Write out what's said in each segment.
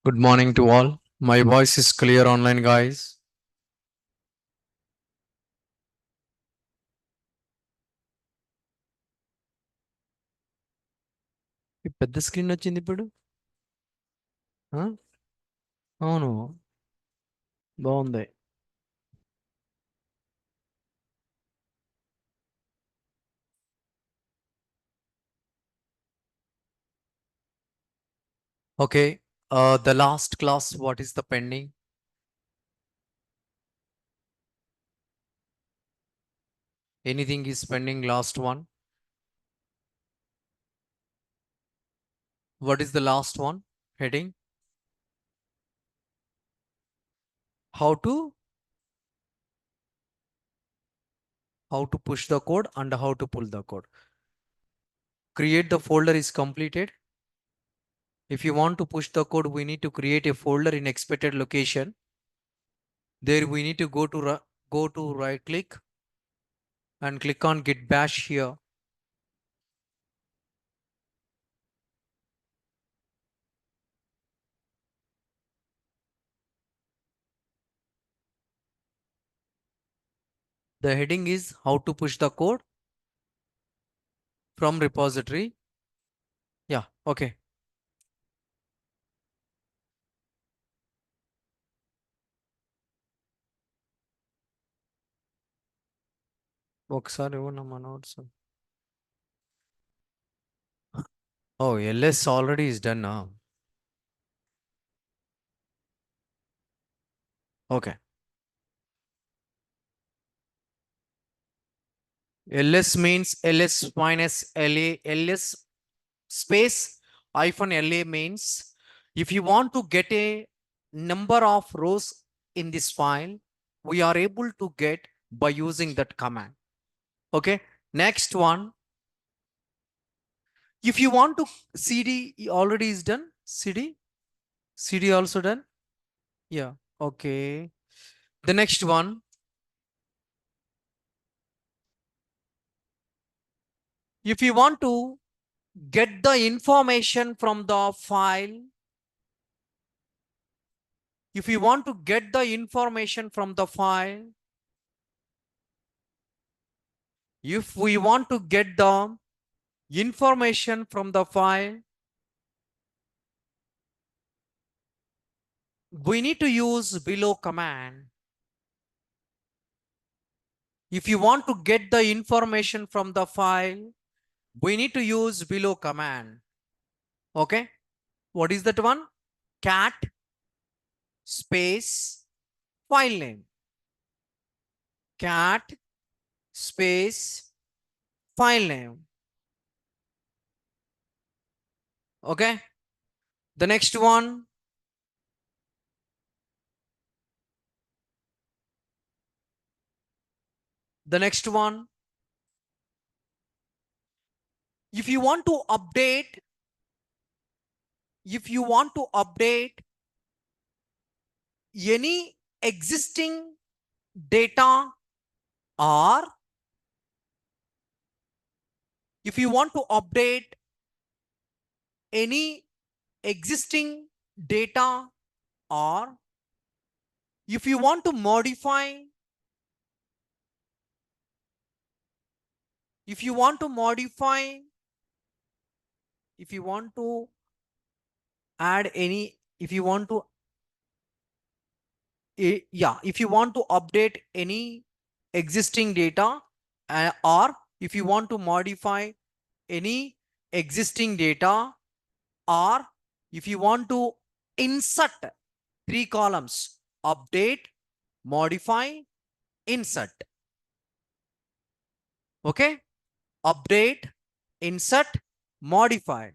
Good morning to all. My voice is clear online, guys. ఈ పెద్ద screen వచ్చింది ఇప్పుడు. ఆ? అవును, బాగుంది. Okay. The last class, what is the pending? Anything is pending, last one. What is the last one? Heading? How to push the code and how to pull the code. Create the folder is completed. If you want to push the code, we need to create a folder in expected location. There we need to go to right click and click on git bash here. The heading is how to push the code from repository. Yeah, okay. ఒకసారి ఇవ్వనమ్మా notes. Oh, LS already is done now. Okay. LS means LS minus LA. LS space hyphen LA means if you want to get a number of rows in this file, we are able to get by using that command. Okay. Next one. If you want to CD already is done. CD also done. Yeah. Okay. The next one. If you want to get the information from the file, if you want to get the information from the file, if we want to get the information from the file, we need to use below command. If you want to get the information from the file, we need to use below command. Okay. What is that one? Cat space file name. Cat space file name. Okay. The next one. The next one. If you want to update, any existing data, or if you want to update any existing data, or if you want to modify, if you want to add any, if you want to update any existing data, or if you want to modify any existing data, or if you want to insert 3 columns: update, modify, insert. Okay. Update, insert, modify.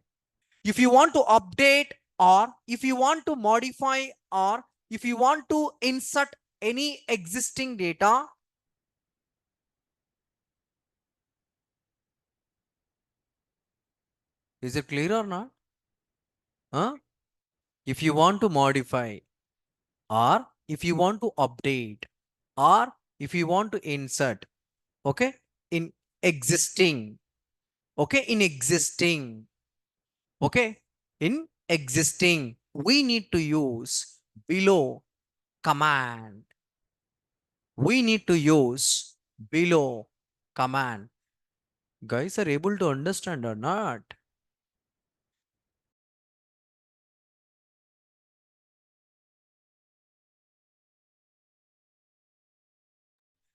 If you want to update, or if you want to modify, or if you want to insert any existing data, is it clear or not? If you want to modify, or if you want to update, or if you want to insert, okay, in existing, okay, in existing, okay, in existing, we need to use below command. We need to use below command. Guys are able to understand or not?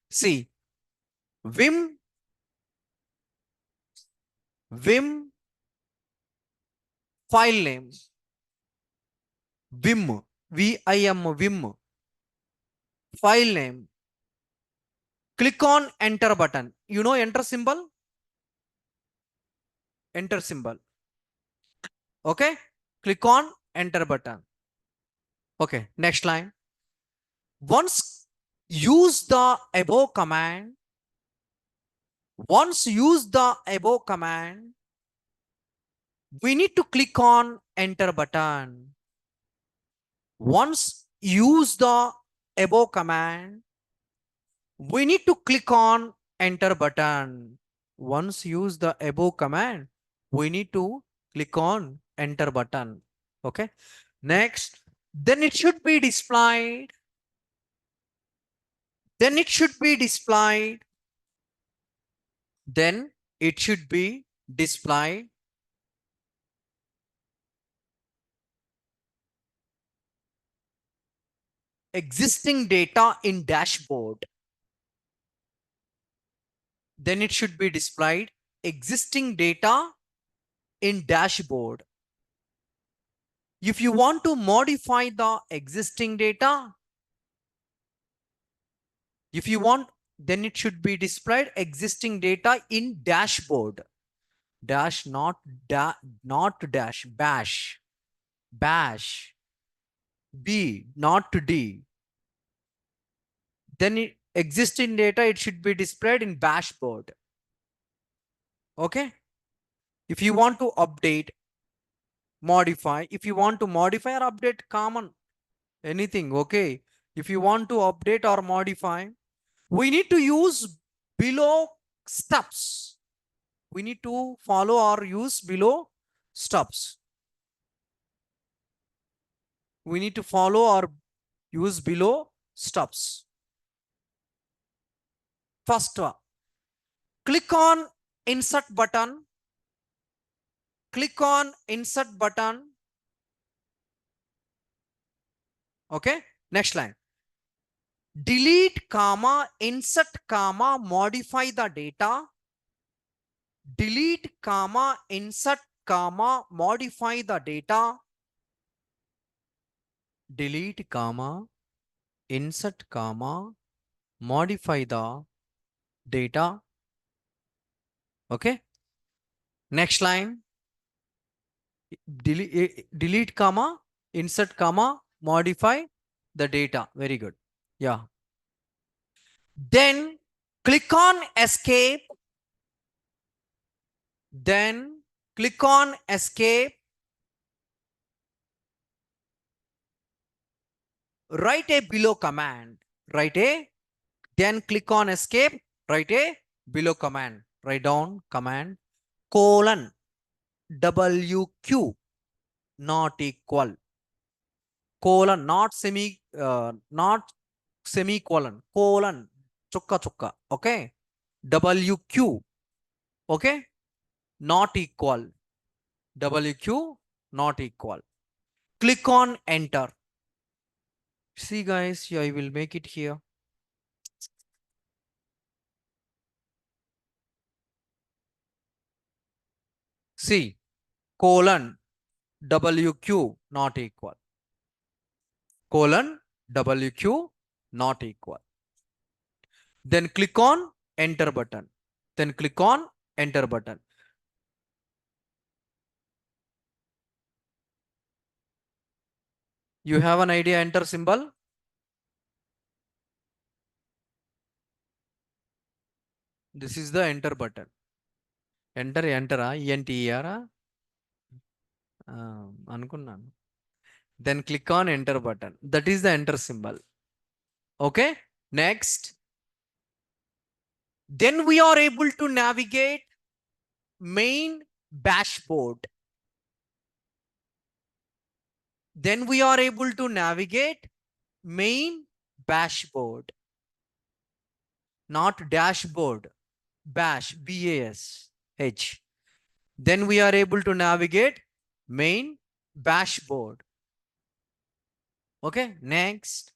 See, Vim, Vim file name, Vim, Vim, Vim file name. Click on enter button. You know enter symbol? Enter symbol. Okay. Click on enter button. Okay. Next line. Once use the above command, once use the above command, we need to click on enter button. Once use the above command, we need to click on enter button. Once use the above command, we need to click on enter button. Okay. Next, then it should be displayed. Then it should be displayed. Then it should be displayed. Existing data in dashboard. Then it should be displayed existing data in dashboard. If you want to modify the existing data, if you want, then it should be displayed existing data in dashboard. Dash, not dash, bash, bash, B, not D. Then existing data, it should be displayed in dashboard. Okay. If you want to update, modify, if you want to modify or update, common, anything. Okay. If you want to update or modify, we need to use below steps. We need to follow or use below steps. We need to follow or use below steps. First one, click on insert button. Click on insert button. Okay. Next line. Delete comma, insert comma, modify the data. Delete comma, insert comma, modify the data. Delete comma, insert comma, modify the data. Okay. Next line. Delete comma, insert comma, modify the data. Very good. Yeah. Then click on escape. Then click on escape. Write a below command. Write a, then click on escape. Write a below command. Write down command colon WQ not equal. Colon, not semicolon, colon, chukka chukka. Okay. WQ. Okay. Not equal. WQ not equal. Click on enter. See guys, I will make it here. See, colon WQ not equal. Colon WQ not equal. Then click on enter button. Then click on enter button. You have an idea enter symbol? This is the enter button. Enter, ENTER. Anukunnanu. Then click on enter button. That is the enter symbol. Okay. Next. Then we are able to navigate main dashboard. Then we are able to navigate main dashboard, not dashboard, bash, B-A-S-H. Then we are able to navigate main dashboard. Okay, next.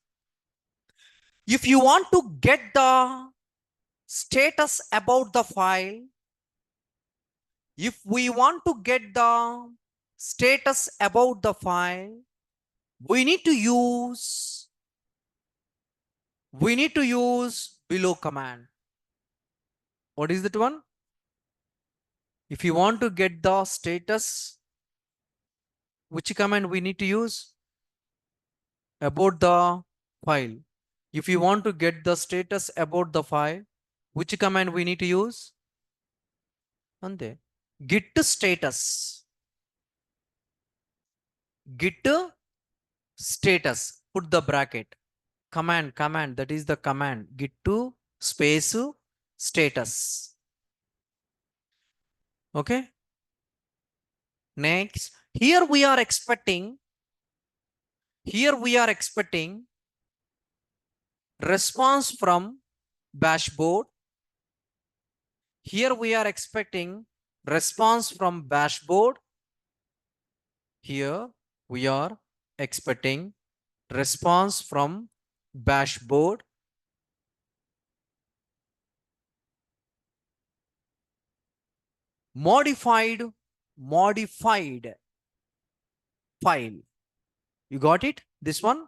If you want to get the status about the file, if we want to get the status about the file, we need to use below command. What is that one? If you want to get the status, which command we need to use? About the file. If you want to get the status about the file, which command we need to use? Ante. Git status. Git status. Put the bracket. Command. That is the command. Git to space status. Okay. Next. Here we are expecting response from dashboard. Here we are expecting response from dashboard. Here we are expecting response from dashboard. Modified file. You got it? This one.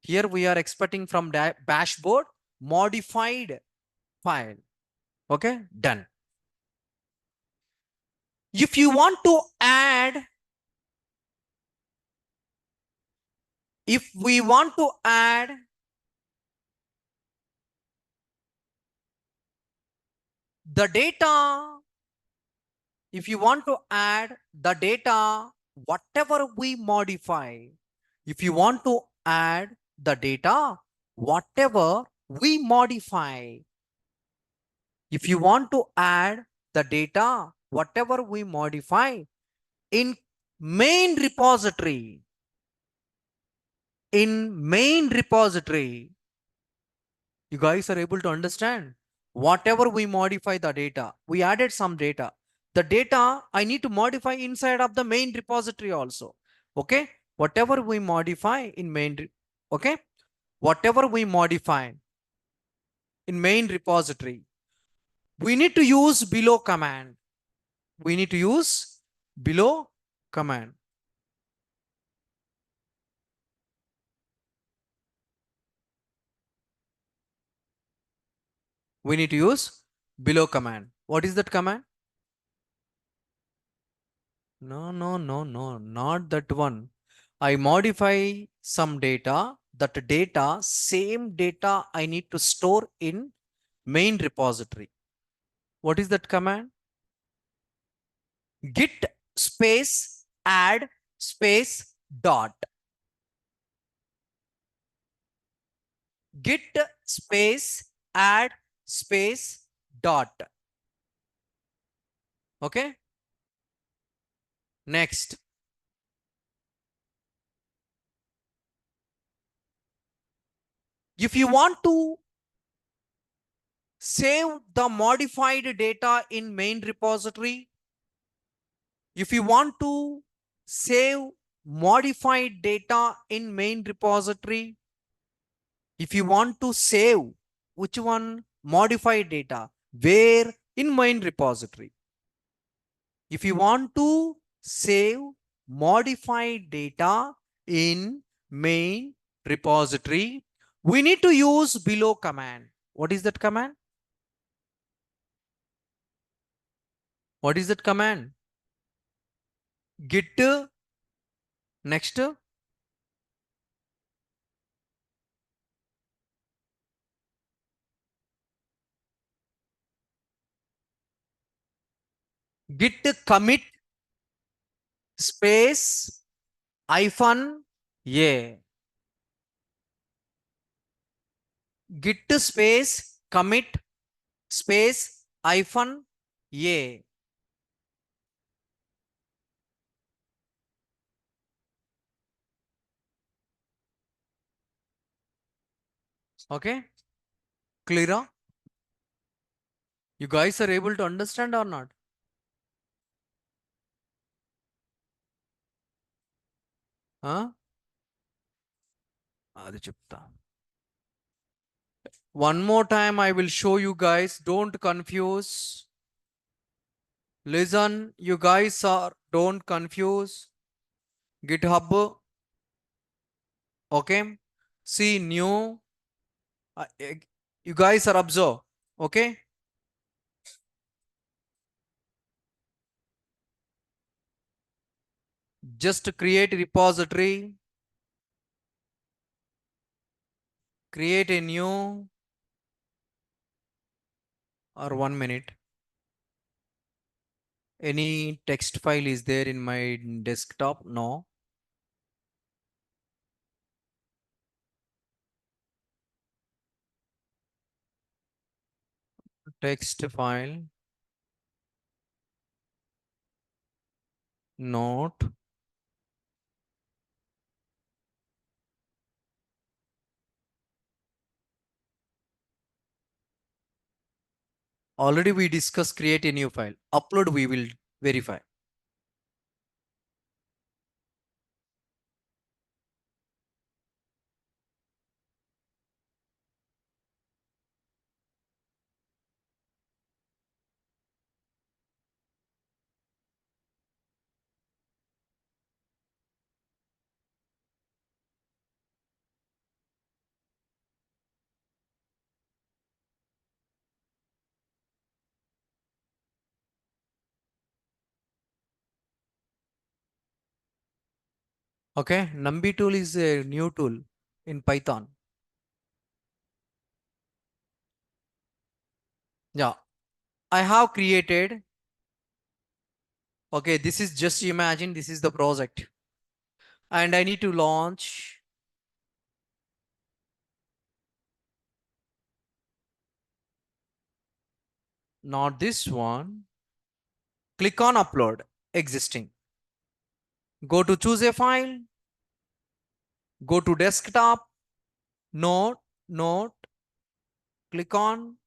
Here we are expecting from dashboard modified file. Okay, done. If you want to add, if we want to add the data, if you want to add the data, whatever we modify, if you want to add the data, whatever we modify, if you want to add the data, whatever we modify in main repository, you guys are able to understand? Whatever we modify the data, we added some data. The data I need to modify inside of the main repository also. Okay. Whatever we modify in main, okay. Whatever we modify in main repository, we need to use below command. We need to use below command. We need to use below command. What is that command? No, not that one. I modify some data. That data, same data I need to store in main repository. What is that command? Git space add space dot. Git space add space dot. Okay. Next. If you want to save the modified data in main repository, if you want to save modified data in main repository, if you want to save which one? Modified data. Where? In main repository. If you want to save modified data in main repository, we need to use below command. What is that command? What is that command? Git next git commit space hyphen a. Git space commit space hyphen a. Okay, clear? You guys are able to understand or not? Huh? అది చెప్తా. One more time I will show you guys. Don't confuse. Listen, you guys are don't confuse. GitHub. Okay. See new. You guys are observe. Okay. Just create a repository. Create a new or 1 minute. Any text file is there in my desktop? No. Text file. Not. Already we discussed create a new file. Upload we will verify. Okay. Numby tool is a new tool in Python. Yeah. I have created. Okay. This is just imagine this is the project. And I need to launch. Not this one. Click on upload existing. Go to choose a file. Go to desktop. Note. Note. Click on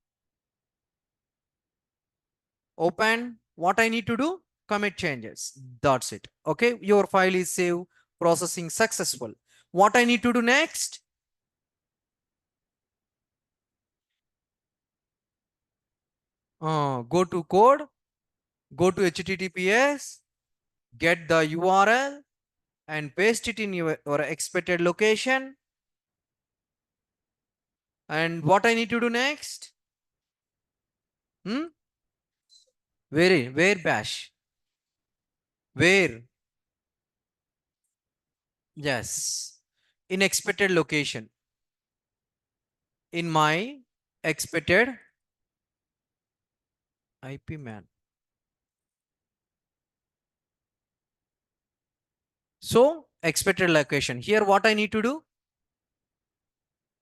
open. What I need to do? Commit changes. That's it. Okay. Your file is saved. Processing successful. What I need to do next? Go to code. Go to HTTPS. Get the URL and paste it in your expected location. And what I need to do next? Where bash? Where? Yes. In expected location. In my expected IP man. So expected location. Here what I need to do?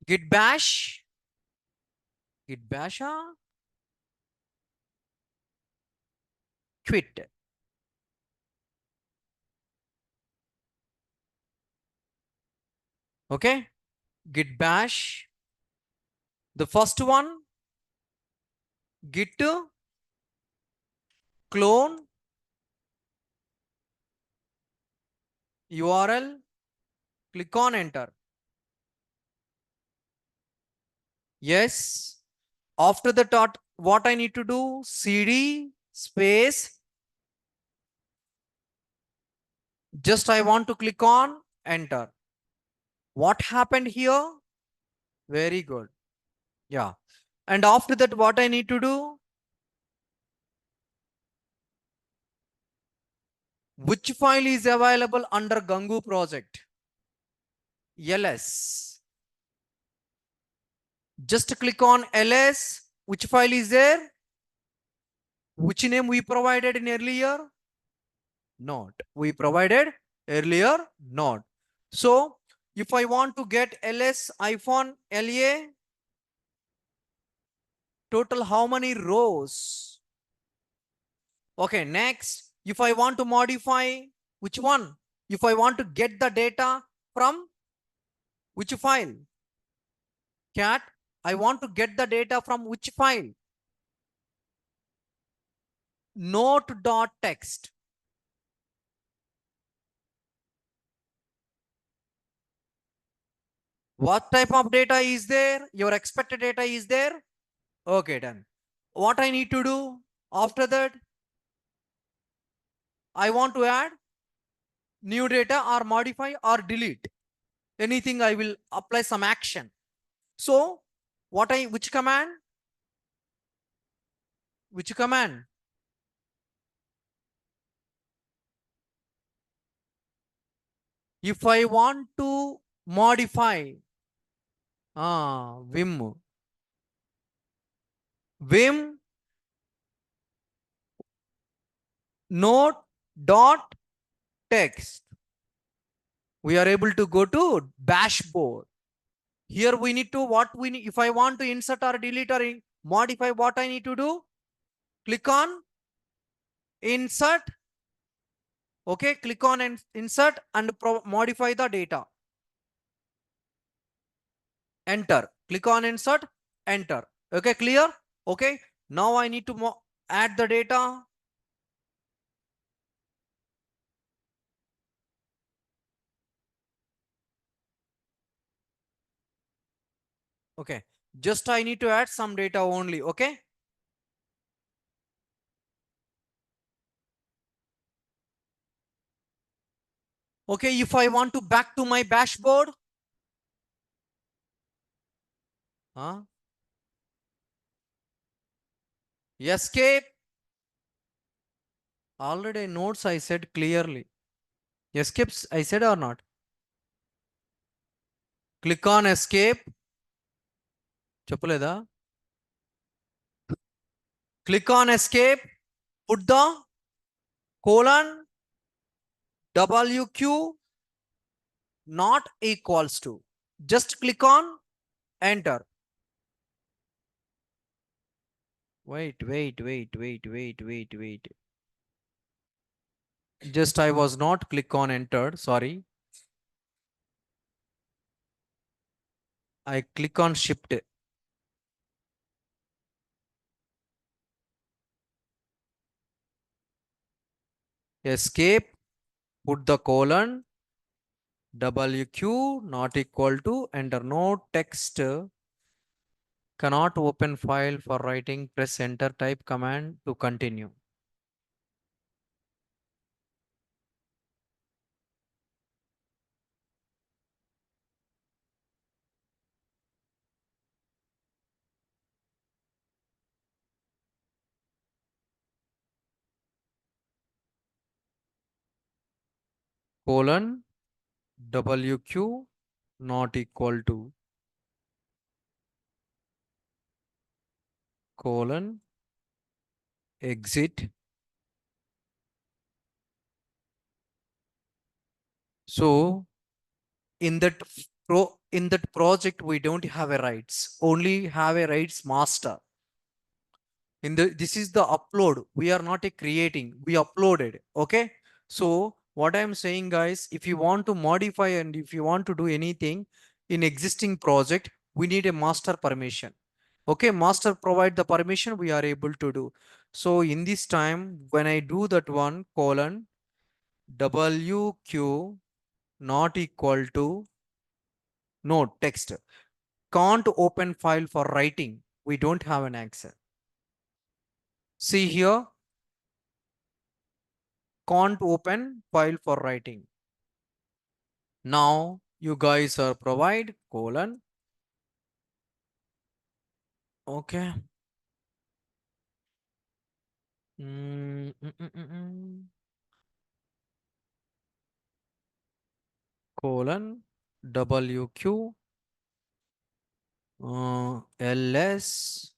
Git bash. Git bash. Quit. Okay. Git bash. The first one. Git clone URL. Click on enter. Yes. After the dot, what I need to do? CD space. Just I want to click on enter. What happened here? Very good. Yeah. And after that, what I need to do? Which file is available under Gangu project? LS. Just click on LS. Which file is there? Which name we provided in earlier? Not. We provided earlier not. So if I want to get ls iPhone LA, total how many rows? Okay, next, if I want to modify which one? If I want to get the data from which file? Cat I want to get the data from which file? Note.txt. What type of data is there? Your expected data is there. Okay, done. What I need to do after that? I want to add new data or modify or delete anything. I will apply some action. So which command? Which command? If I want to modify, Vim note dot text. We are able to go to dashboard. Here we need to what we need. If I want to insert or delete or modify, what I need to do? Click on insert. Okay, click on insert and modify the data. Enter. Click on insert. Enter. Okay, clear? Okay. Now I need to add the data. Okay. Just I need to add some data only. Okay. Okay. If I want to back to my dashboard, escape. Already notes I said clearly. Escapes I said or not? Click on escape. Cheppaleda. Click on escape. Put the colon WQ not equals to. Just click on enter. Wait. Just I was not click on enter. Sorry. I click on shift. Escape. Put the colon WQ not equal to enter. No text. Cannot open file for writing. Press enter. Type command to continue. Colon WQ not equal to colon exit. So in that project we don't have a rights, only have a rights master. In the this is the upload. We are not a creating, we uploaded. Okay. So what I'm saying, guys, if you want to modify and if you want to do anything in existing project, we need a master permission. Okay, master provide the permission, we are able to do. So in this time when I do that one colon WQ not equal to no text, can't open file for writing, we don't have an access. See here, can't open file for writing. Now you guys are provide colon. Okay. Colon WQ ls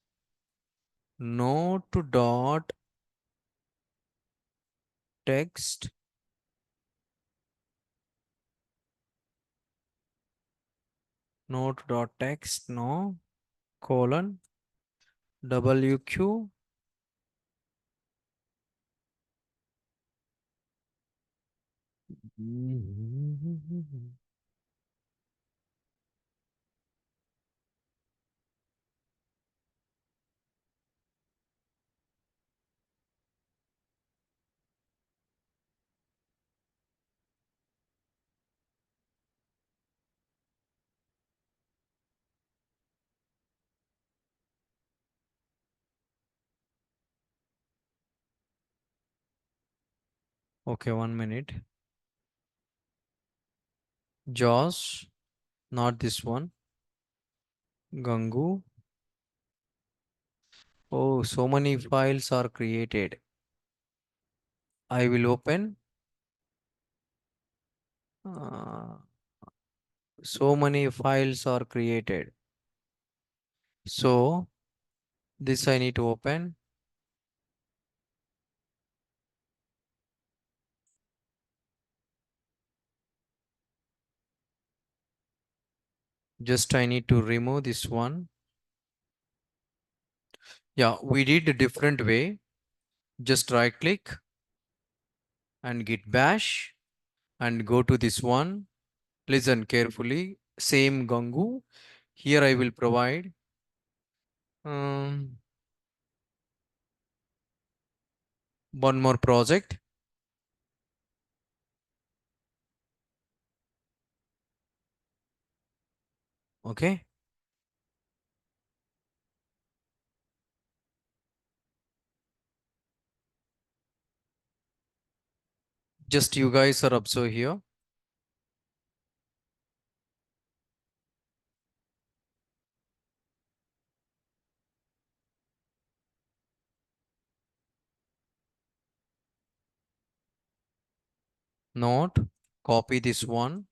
note dot text note dot text no colon WQ Okay, 1 minute. Jaws, not this one. Gangu. Oh, so many files are created. I will open. Uh, so many files are created. So this I need to open. Just I need to remove this one. Yeah, we did a different way. Just right click and git bash and go to this one. Listen carefully. Same Gangu. Here I will provide um, one more project. Okay. Just you guys are observe here. Note, copy this one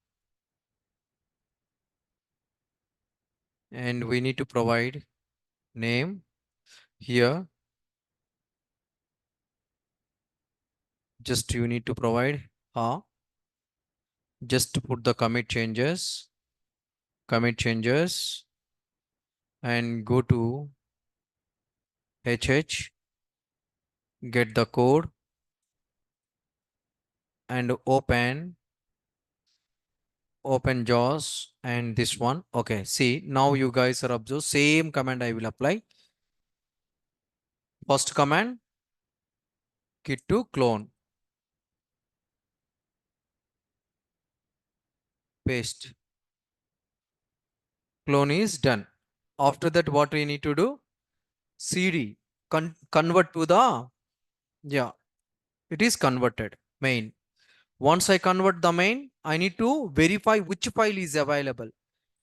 and we need to provide name here. Just you need to provide just put the commit changes and go to HH, get the code and open JAWS and this one. Okay, see now you guys are observe same command I will apply. First command git to clone, paste. Clone is done. After that, what we need to do? CD convert to the, yeah, it is converted main. Once I convert the main, I need to verify which file is available.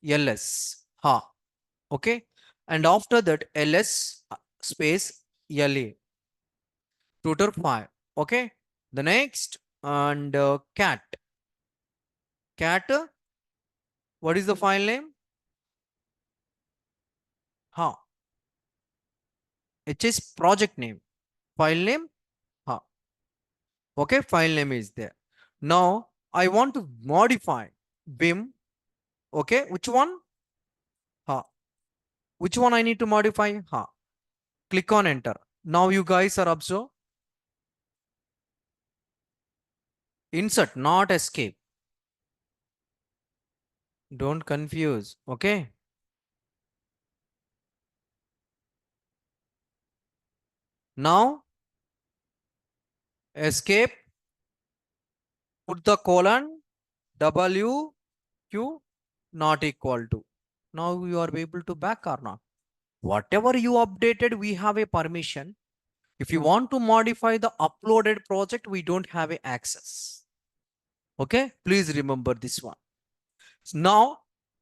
ls okay, and after that ls space la tutor file. Okay, the next and cat what is the file name? Ha, it is project name, file name. Ha, okay, file name is there. Now I want to modify Vim. Okay, which one? Ha, which one I need to modify? Ha, click on enter. Now you guys are observe. Insert, not escape. Don't confuse. Okay. Now escape, put the colon, W, Q, not equal to. Now you are able to back or not. Whatever you updated, we have a permission. If you want to modify the uploaded project, we don't have a access. Okay. Please remember this one. Now,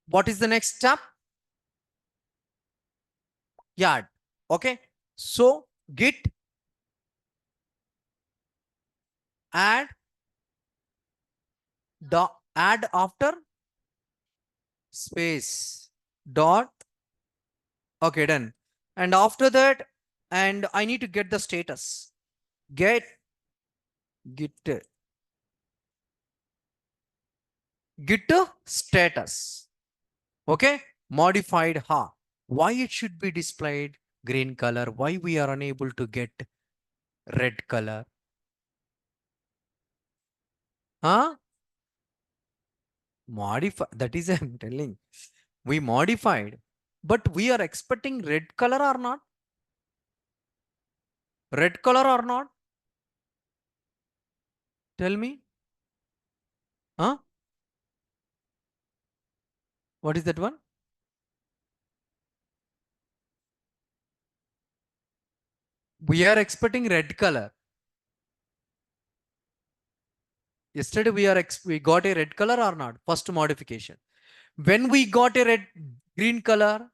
what is the next step? Add. Okay. So git add the add after space dot. Okay, done. And after that, and I need to get the status. Get git git status. Okay, modified ha. Why it should be displayed green color? Why we are unable to get red color? Huh? Modify. That is I'm telling. We modified, but we are expecting red color or not? Red color or not? Tell me. Huh? What is that one? We are expecting red color. Yesterday we got a red color or not? First modification. When we got a green color,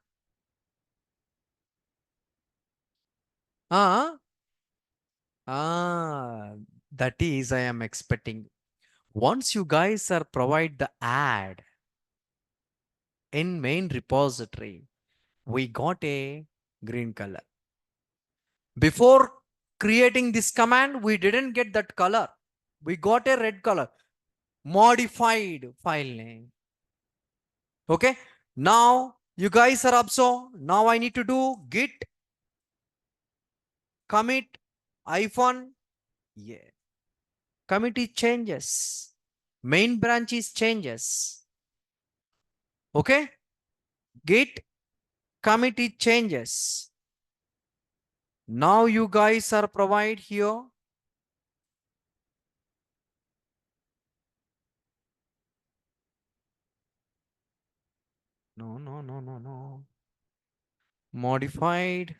ah, that is I am expecting. Once you guys are provide the add in main repository, we got a green color. Before creating this command, we didn't get that color. We got a red color. Modified file name. Okay. Now you guys are observed. Now I need to do git commit iPhone. Yeah. Commit is changes. Main branch is changes. Okay. Git commit is changes. Now you guys are provide here. No, no, no, no, no. Modified.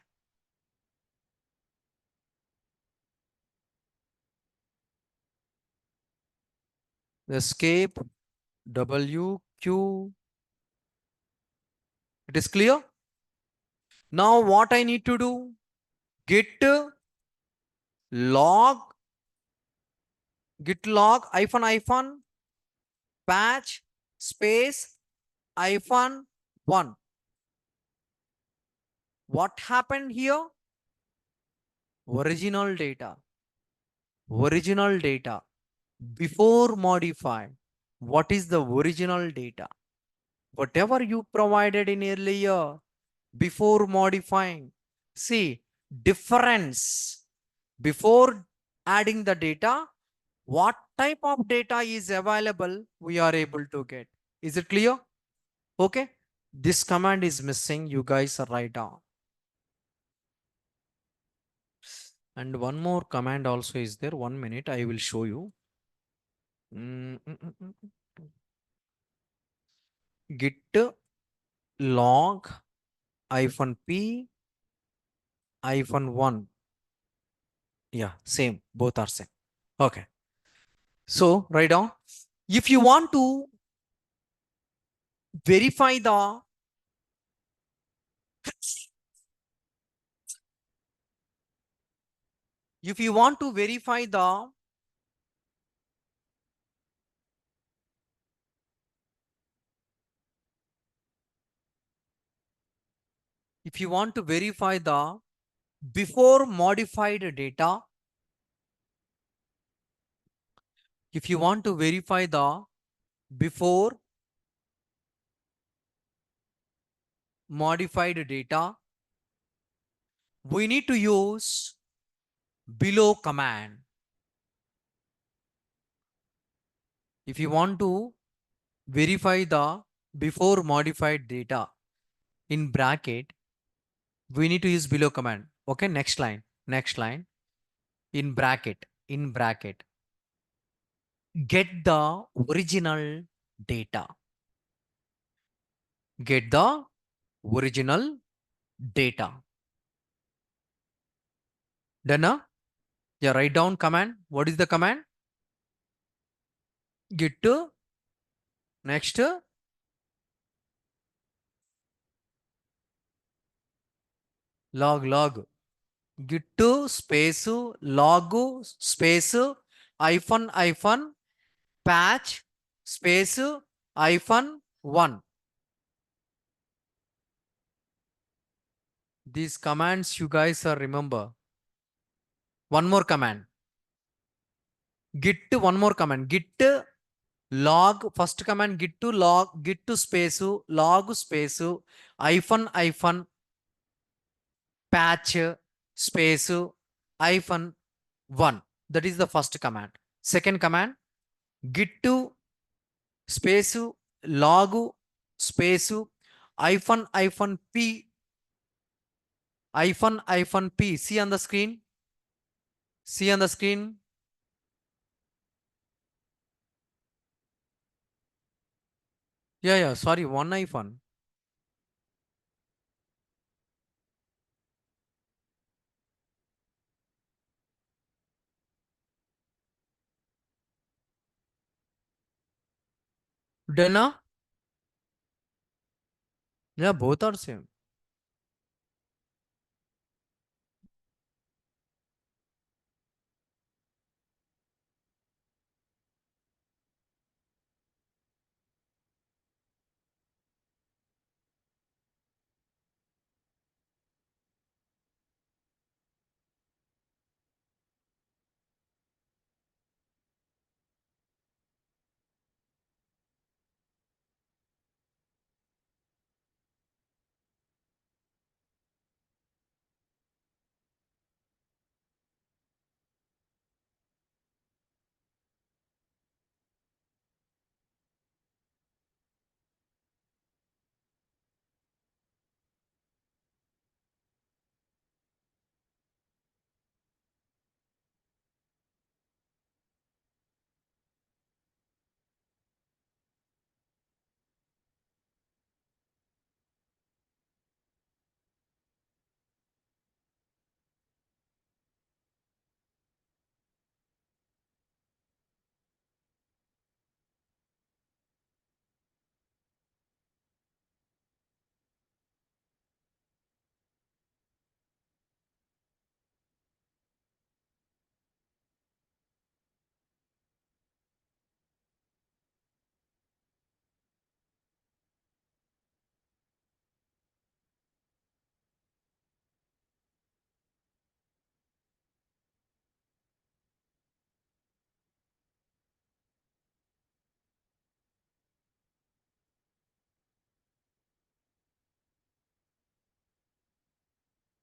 Escape WQ. It is clear. Now what I need to do? Git log, git log iPhone patch space iPhone1. What happened here? Original data. Original data. Before modify. What is the original data? Whatever you provided in earlier before modifying. See, difference. Before adding the data, what type of data is available, we are able to get. Is it clear? Okay. This command is missing. You guys are write down. And one more command also is there. 1 minute. I will show you. Git log -p -1. Yeah, same. Both are same. Okay. So write down. If you want to verify the if you want to verify the if you want to verify the before modified data, if you want to verify the before modified data, we need to use below command. If you want to verify the before modified data in bracket, we need to use below command. Okay, next line, in bracket, get the original data. Get the original data. Done? Yeah, write down command. What is the command? Git to next log git to space log space iPhone patch space iPhone1. These commands you guys are remember. One more command. Git one more command. Git log first command git to log git to space log space iPhone patch space iPhone1. That is the first command. Second command git to space log space iPhone p iPhone p. See on the screen. See on the screen. Yeah. Sorry, one iPhone. Dana? Yeah, both are same.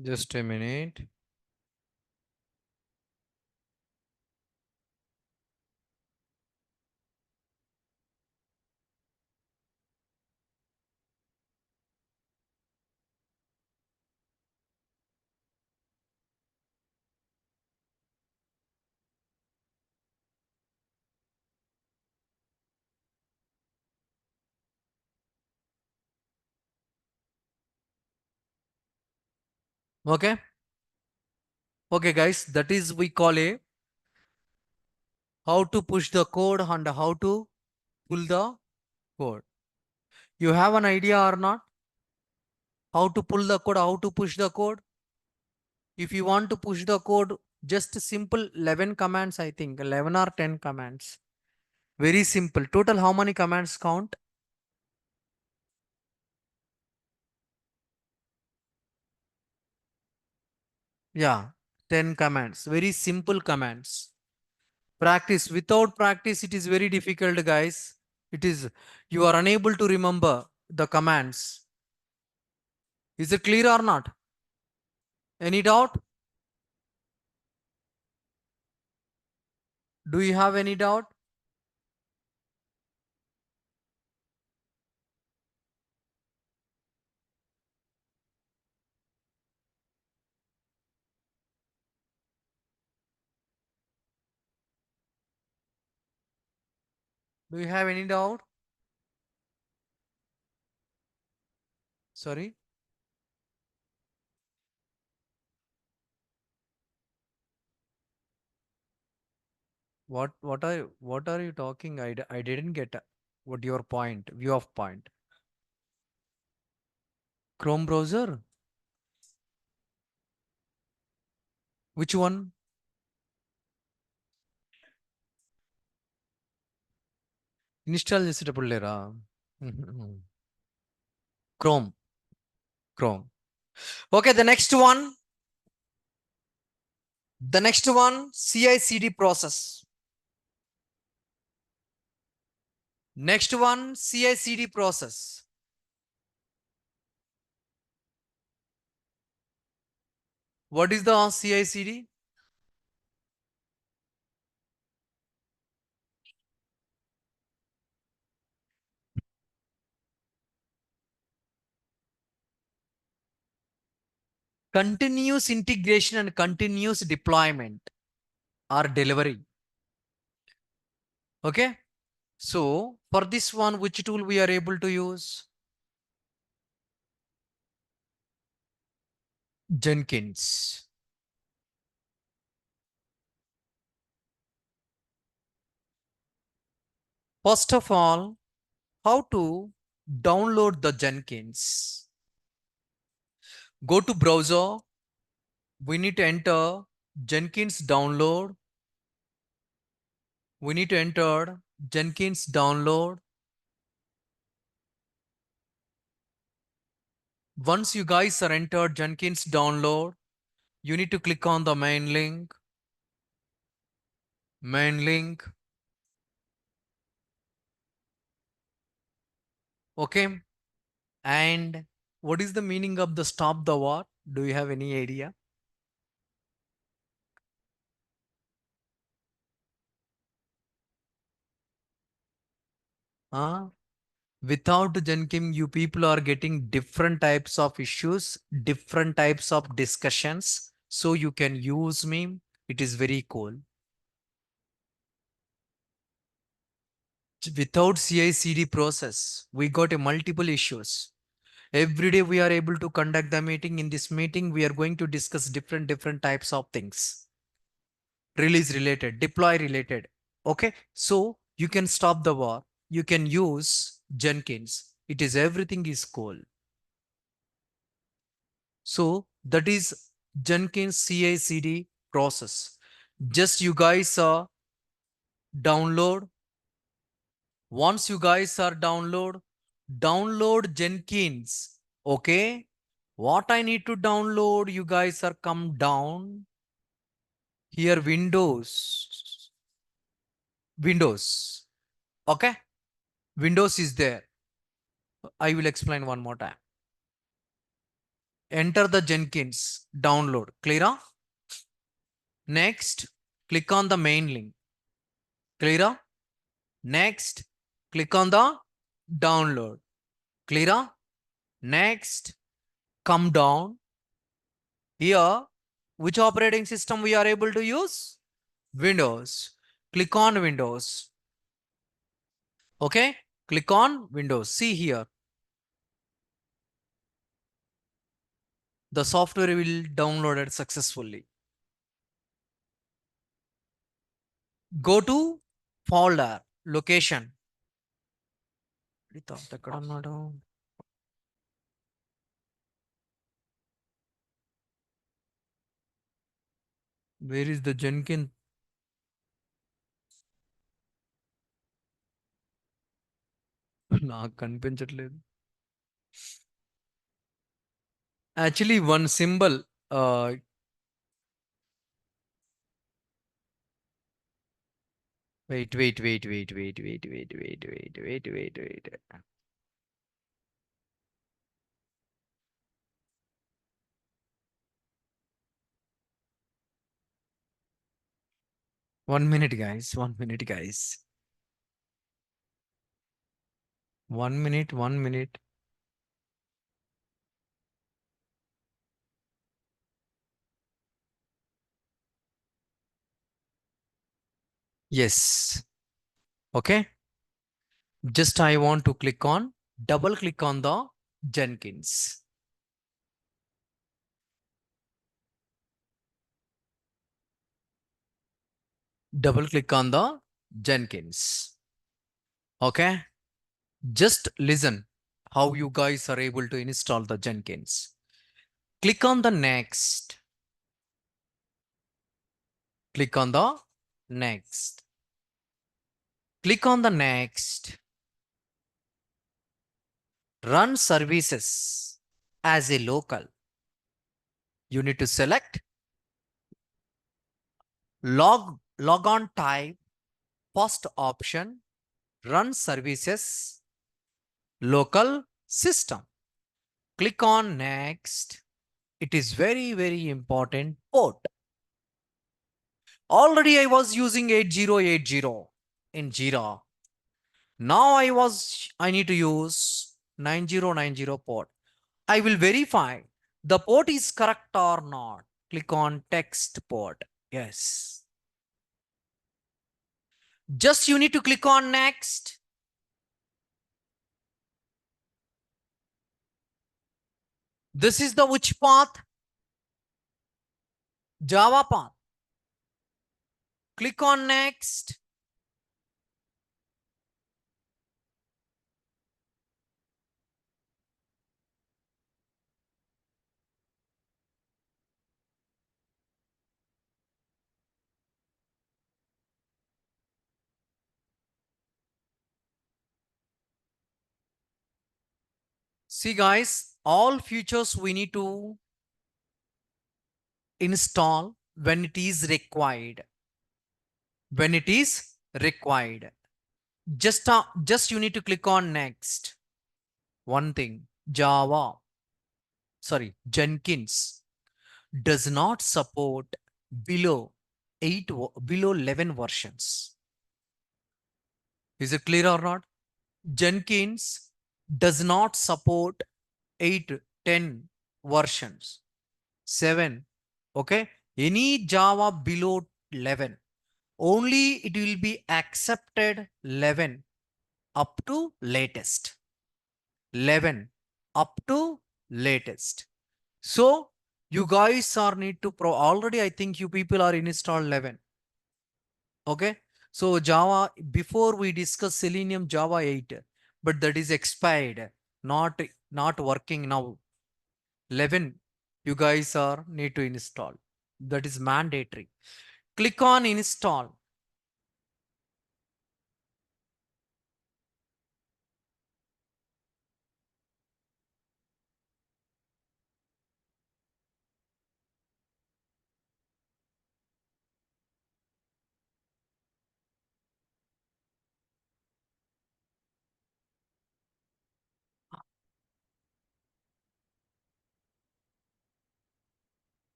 Just a minute. Okay. Okay, guys, that is we call a how to push the code and how to pull the code. You have an idea or not? How to pull the code, how to push the code? If you want to push the code, just simple 11 commands, I think 11 or 10 commands. Very simple. Total, how many commands count? Yeah, 10 commands. Very simple commands. Practice. Without practice, it is very difficult, guys. It is, you are unable to remember the commands. Is it clear or not? Any doubt? Do you have any doubt? Do you have any doubt? Sorry. What are you talking? I didn't get what your point, view of point. Chrome browser? Which one? Install చేసేటప్పుడు Chrome. Chrome. Okay, the next one. The next one, CI/CD process. Next one, CI/CD process. What is the CI/CD? Continuous integration and continuous deployment or delivery. Okay. So for this one, which tool we are able to use? Jenkins. First of all, how to download the Jenkins. Go to browser. We need to enter Jenkins download. We need to enter Jenkins download. Once you guys are entered Jenkins download, you need to click on the main link. Main link. Okay. And what is the meaning of the stop the war? Do you have any idea? Huh? Without Jenkins, you people are getting different types of issues, different types of discussions. So you can use me. It is very cool. Without CI/CD process, we got a multiple issues. Every day we are able to conduct the meeting. In this meeting, we are going to discuss different types of things. Release related, deploy related. Okay. So you can stop the war. You can use Jenkins. It is everything is cool. So that is Jenkins CI/CD process. Just you guys download. Once you guys are download Jenkins. Okay. What I need to download, you guys are come down here, Windows. Okay. Windows is there. I will explain one more time. Enter the Jenkins download. Clear? Next, click on the main link. Clear? Next, click on the download. Clear? Next, come down. Here, which operating system we are able to use? Windows. Click on Windows. Okay? Click on Windows. See here. The software will downloaded successfully. Go to folder, location. Where is the Jenkins? నాకు కనిపించట్లేదు. Actually, one symbol. Wait. 1 minute, guys. 1 minute, guys. 1 minute, 1 minute. Yes. Okay. Just I want to double click on the Jenkins. Double click on the Jenkins. Okay. Just listen how you guys are able to install the Jenkins. Click on the next. Click on the next. Click on the next. Run services as a local. You need to select log on type, first option, run services, local system. Click on next. It is very important port. Already I was using 8080 in Jira. Now I need to use 9090 port. I will verify the port is correct or not. Click on text port. Yes. Just you need to click on next. This is the which path? Java path. Click on next. See guys, all features we need to install when it is required. When it is required. Just you need to click on next. One thing, Jenkins does not support below below 11 versions. Is it clear or not? Jenkins does not support 8, 10 versions, 7. Okay. Any Java below 11. Only it will be accepted 11 up to latest. 11 up to latest. So you guys are need to already I think you people are installed 11. Okay. So Java, before we discuss Selenium Java 8, but that is expired, not working now. 11 you guys are need to install. That is mandatory. Click on install.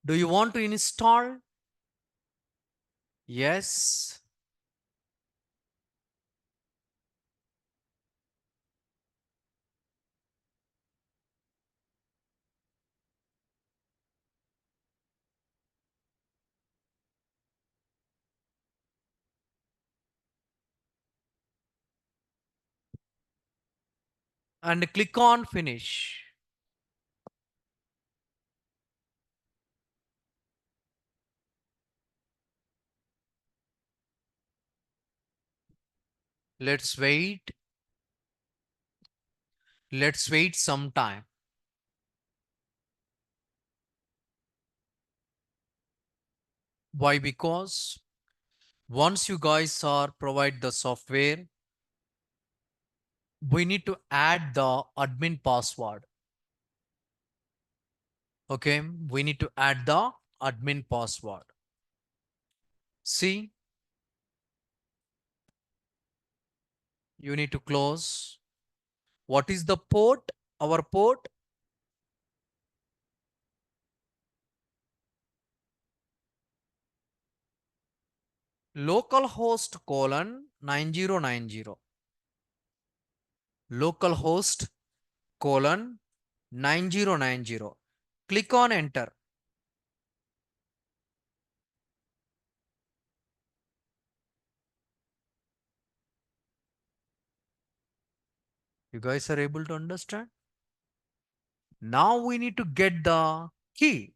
Do you want to install? Yes. And click on finish. Let's wait. Let's wait some time. Why? Because once you guys are provide the software, we need to add the admin password. Okay. We need to add the admin password. See, you need to close. What is the port? Our port, localhost colon 9090. Localhost colon 9090. Click on enter. You guys are able to understand? Now we need to get the key.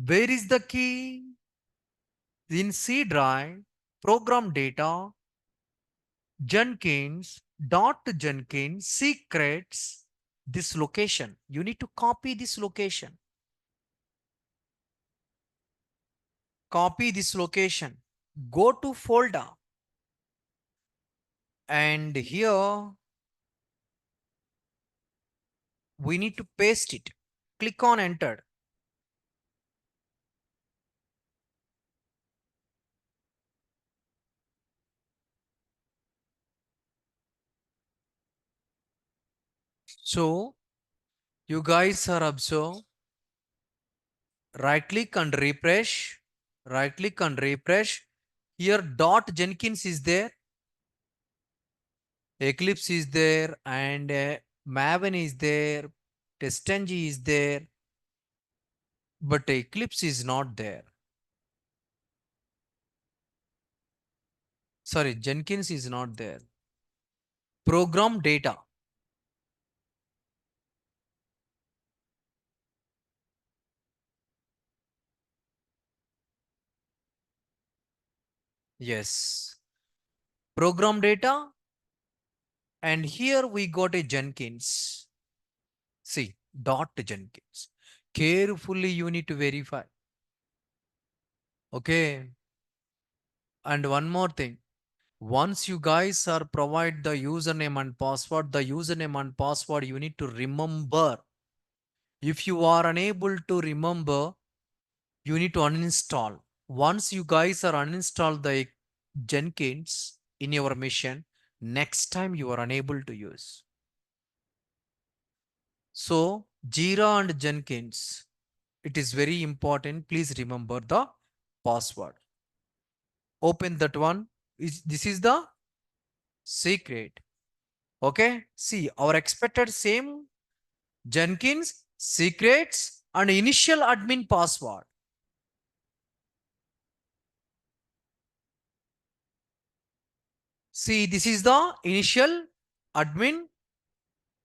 Where is the key? In C drive, program data, Jenkins secrets, this location. You need to copy this location. Copy this location. Go to folder. And here we need to paste it. Click on enter. So you guys are observe. Right click and refresh. Right click and refresh. Here dot Jenkins is there. Eclipse is there and Maven is there. TestNG is there. But Eclipse is not there. Sorry, Jenkins is not there. Program data. Yes. Program data. And here we got a Jenkins. See, dot Jenkins. Carefully you need to verify. Okay. And one more thing. Once you guys are provide the username and password, you need to remember. If you are unable to remember, you need to uninstall. Once you guys are uninstall the Jenkins in your machine, next time you are unable to use. So Jira and Jenkins, it is very important. Please remember the password. Open that one. This is the secret. Okay. See our expected same Jenkins, secrets and initial admin password. See, this is the initial admin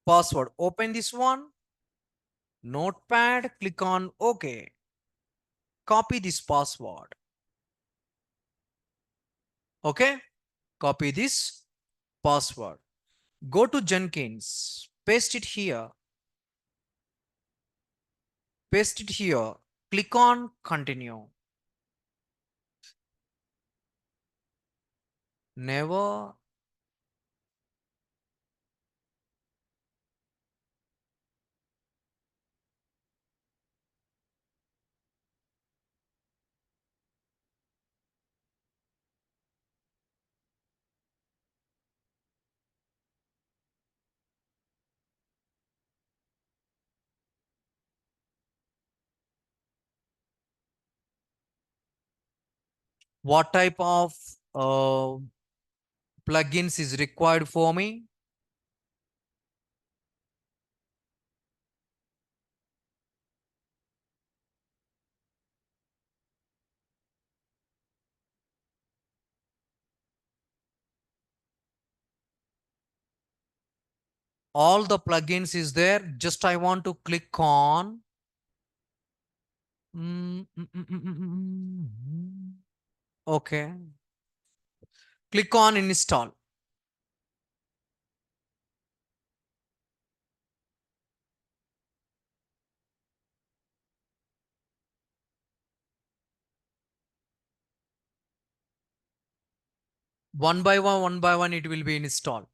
password. Open this one. Notepad, click on OK. Copy this password. Okay. Copy this password. Go to Jenkins. Paste it here. Paste it here. Click on continue. Never. What type of uh, plugins is required for me? All the plugins is there. Just I want to click on. Okay. Click on install. One by one, it will be installed.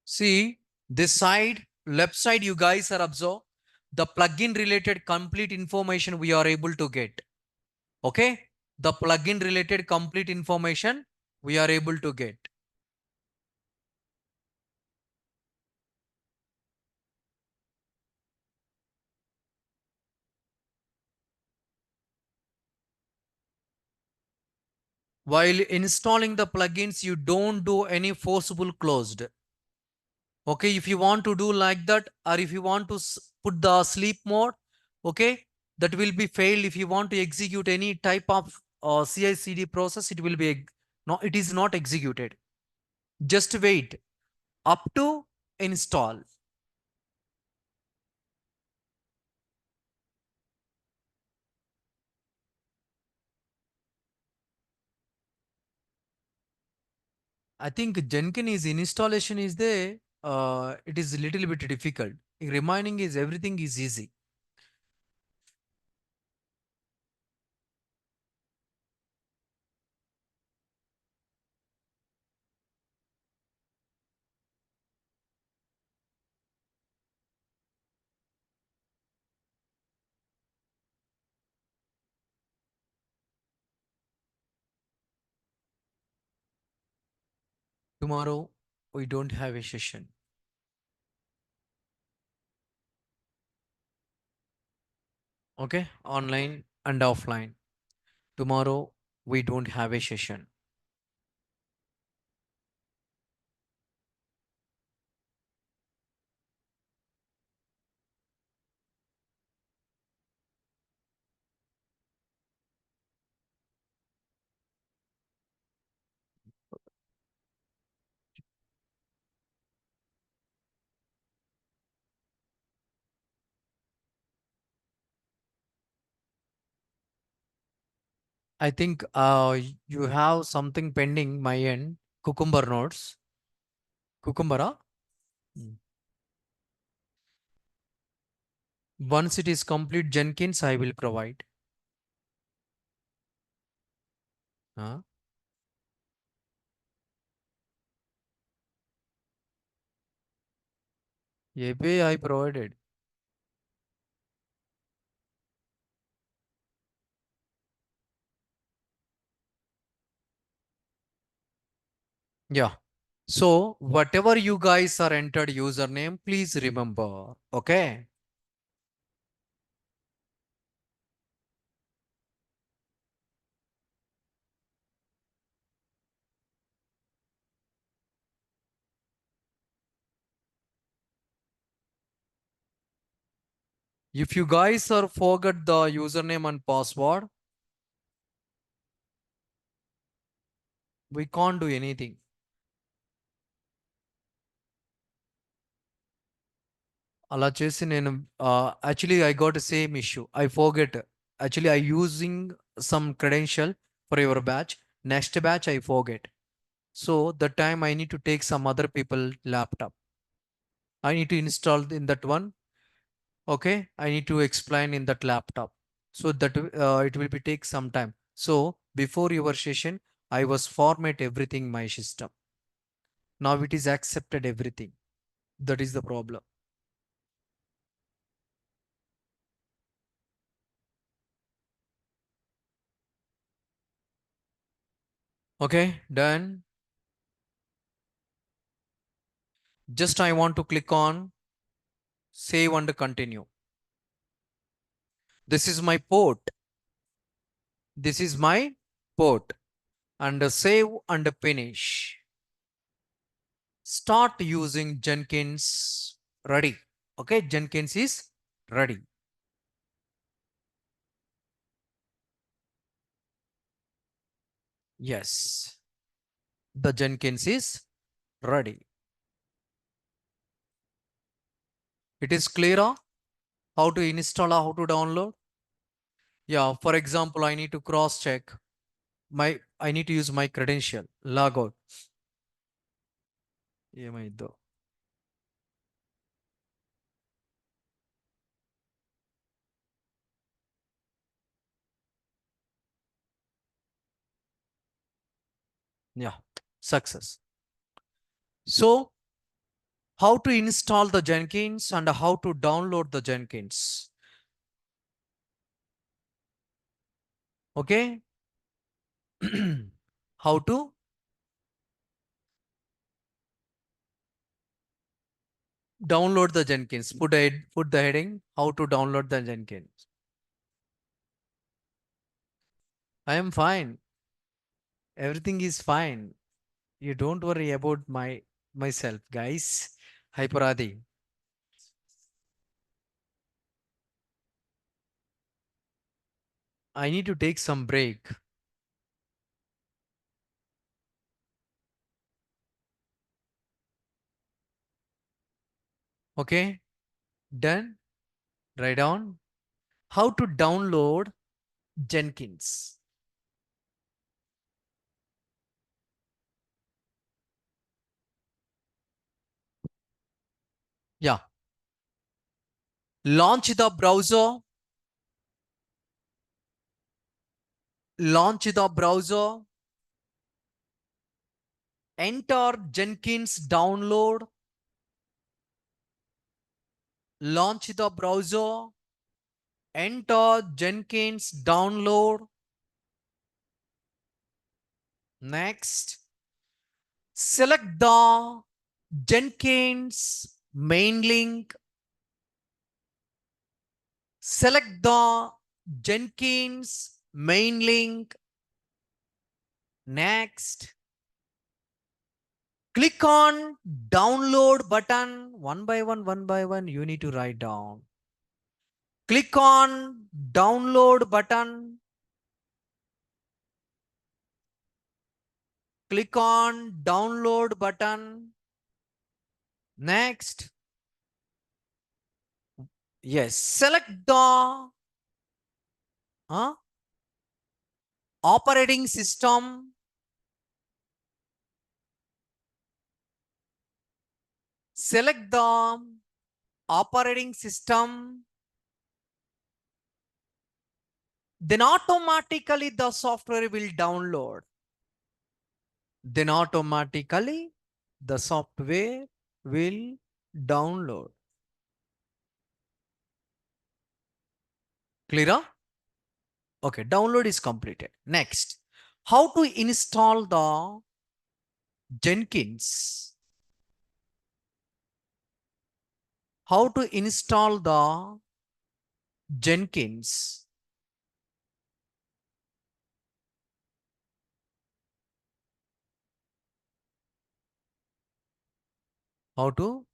See, this side, left side, you guys are observe the plugin related complete information we are able to get. Okay. The plugin related complete information we are able to get. While installing the plugins, you don't do any forcible closed. Okay. If you want to do like that, or if you want to put the sleep mode, okay, that will be failed. If you want to execute any type of CI/CD process, it will be no, it is not executed. Just wait up to install. I think Jenkins installation is there. It is a little bit difficult. Remaining is everything is easy. Tomorrow we don't have a session. Okay, online and offline. Tomorrow we don't have a session. I think you have something pending my end. Cucumber notes. Cucumber, ah? Mm. Once it is complete Jenkins, I will provide. Huh? API I provided. Yeah. So whatever you guys are entered username, please remember. Okay. If you guys are forget the username and password, we can't do anything. అలా చేసి నేను actually I got the same issue. I forget. Actually, I using some credential for your batch. Next batch I forget. So the time I need to take some other people laptop. I need to install in that one. Okay, I need to explain in that laptop. So that it will be take some time. So before your session, I was format everything my system. Now it is accepted everything. That is the problem. Okay, done. Just I want to click on save and continue. This is my port. This is my port. And save and finish. Start using Jenkins ready. Okay, Jenkins is ready. Yes, the Jenkins is ready. It is clear how to install or how to download. Yeah, for example, I need to cross check I need to use my credential. Log out. ఏమైందో. Yeah, success. So how to install the Jenkins and how to download the Jenkins. Okay. How to download the Jenkins. Put the heading how to download the Jenkins. I am fine. Everything is fine. You don't worry about myself, guys. Hi Paradi. I need to take some break. Okay. Done. Write down how to download Jenkins. Yeah. Launch the browser. Launch the browser. Enter Jenkins download. Launch the browser. Enter Jenkins download. Next. Select the Jenkins main link. Select the Jenkins main link. Next. Click on download button. One by one, you need to write down. Click on download button. Click on download button. Next. Yes, select the operating system. Select the operating system. Then automatically the software will download. Then automatically the software will download. Clear? Okay, download is completed. Next, how to install the Jenkins? How to install the Jenkins? How to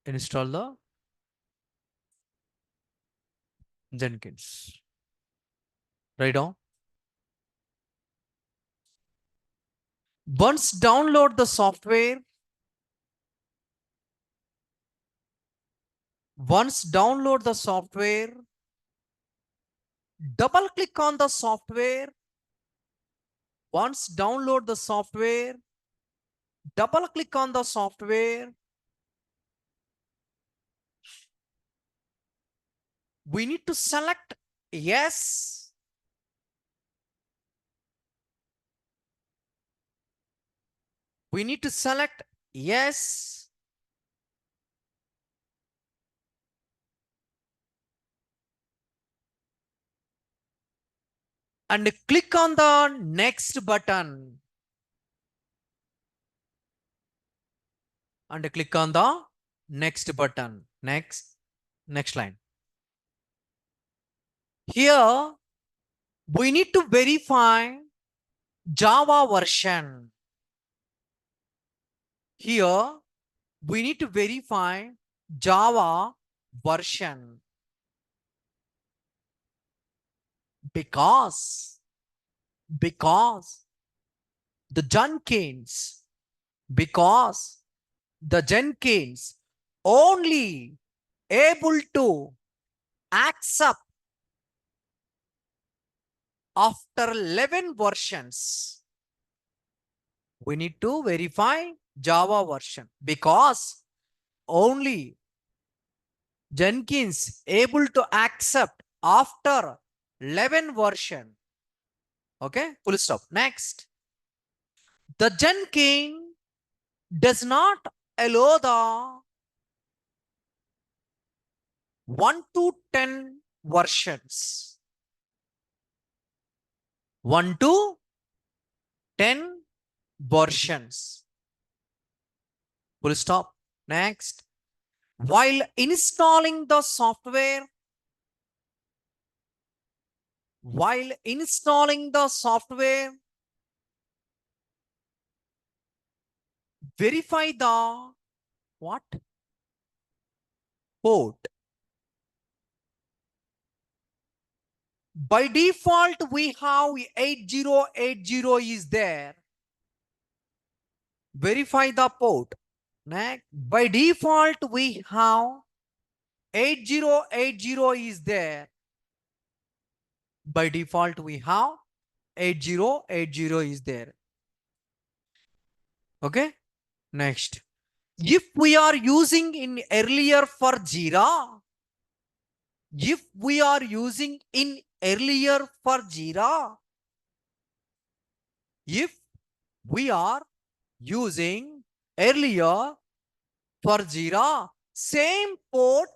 install the Jenkins? Write down. Once download the software, double click on the software. Once download the software, double click on the software. We need to select yes. We need to select yes. And click on the next button. And click on the next button. Next line. Here, we need to verify Java version. Here, we need to verify Java version. Because the Jenkins, because the Jenkins only able to accept after 11 versions. We need to verify Java version because only Jenkins able to accept after 11 version. Okay, full stop. Next, the Jenkins does not allow the 1 to 10 versions. 1 to 10 versions. Full stop. Next, while installing the software, verify the what? Port. By default, we have 8080 is there. Verify the port. Next, by default, we have 8080 is there. By default, we have 8080 is there. Okay. Next, if we are using in earlier for Jira, if we are using in earlier for Jira, if we are using earlier for Jira, same port,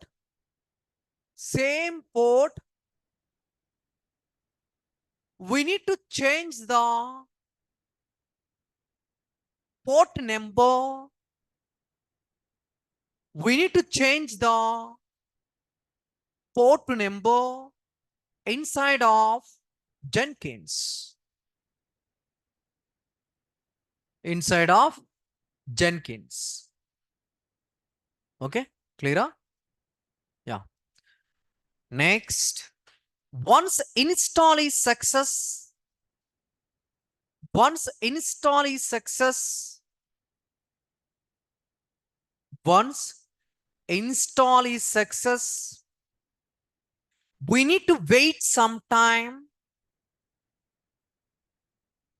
we need to change the port number. We need to change the port number inside of Jenkins. Inside of Jenkins. Okay, clear? Yeah. Next, once install is success, once install is success, once install is success, we need to wait some time.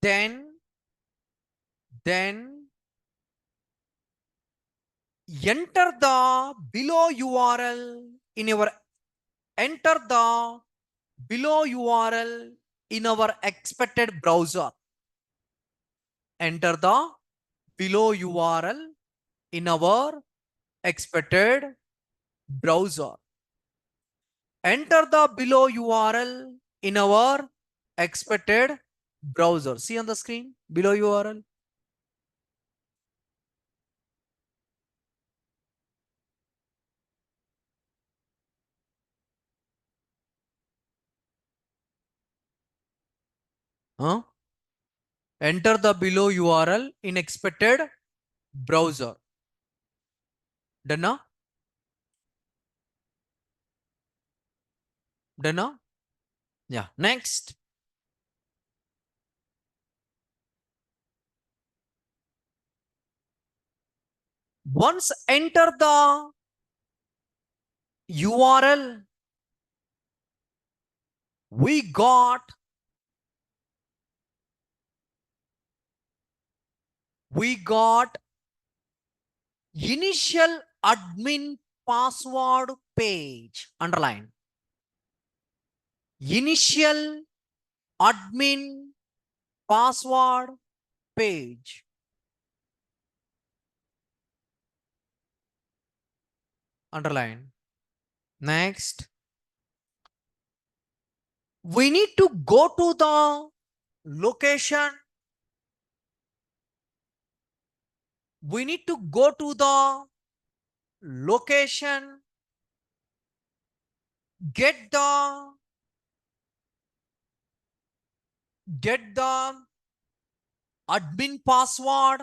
Then enter the below URL in your enter the below URL in our expected browser. Enter the below URL in our expected browser. Enter the below URL in our expected browser. See on the screen, below URL. Huh? Enter the below URL in expected browser. Done now? Done now? Yeah. Next. Once enter the URL, we got initial admin password page. Underline. Initial admin password page. Underline. Next, we need to go to the location. We need to go to the location, get the admin password,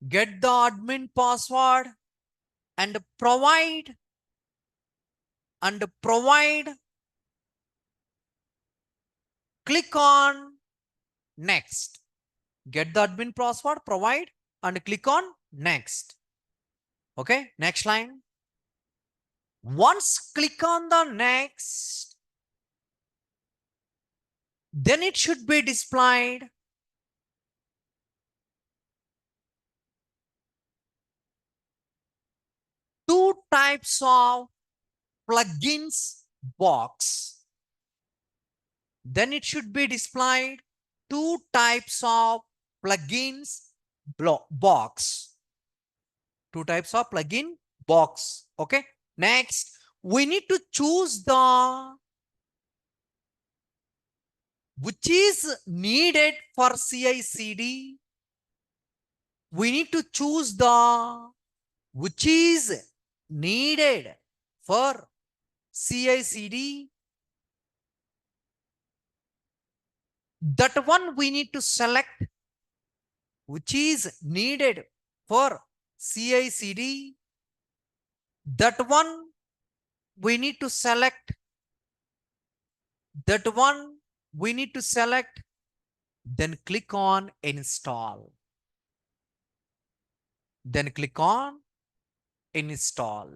get the admin password and provide click on next. Get the admin password, provide and click on next. Okay, next line. Once click on the next, then it should be displayed two types of plugins box. Then it should be displayed two types of plugins box. Two types of plugin box. Okay. Next, we need to choose the which is needed for CI/CD. We need to choose the which is needed for CI/CD. That one we need to select which is needed for CI/CD. That one we need to select. That one we need to select. Then click on install. Then click on install.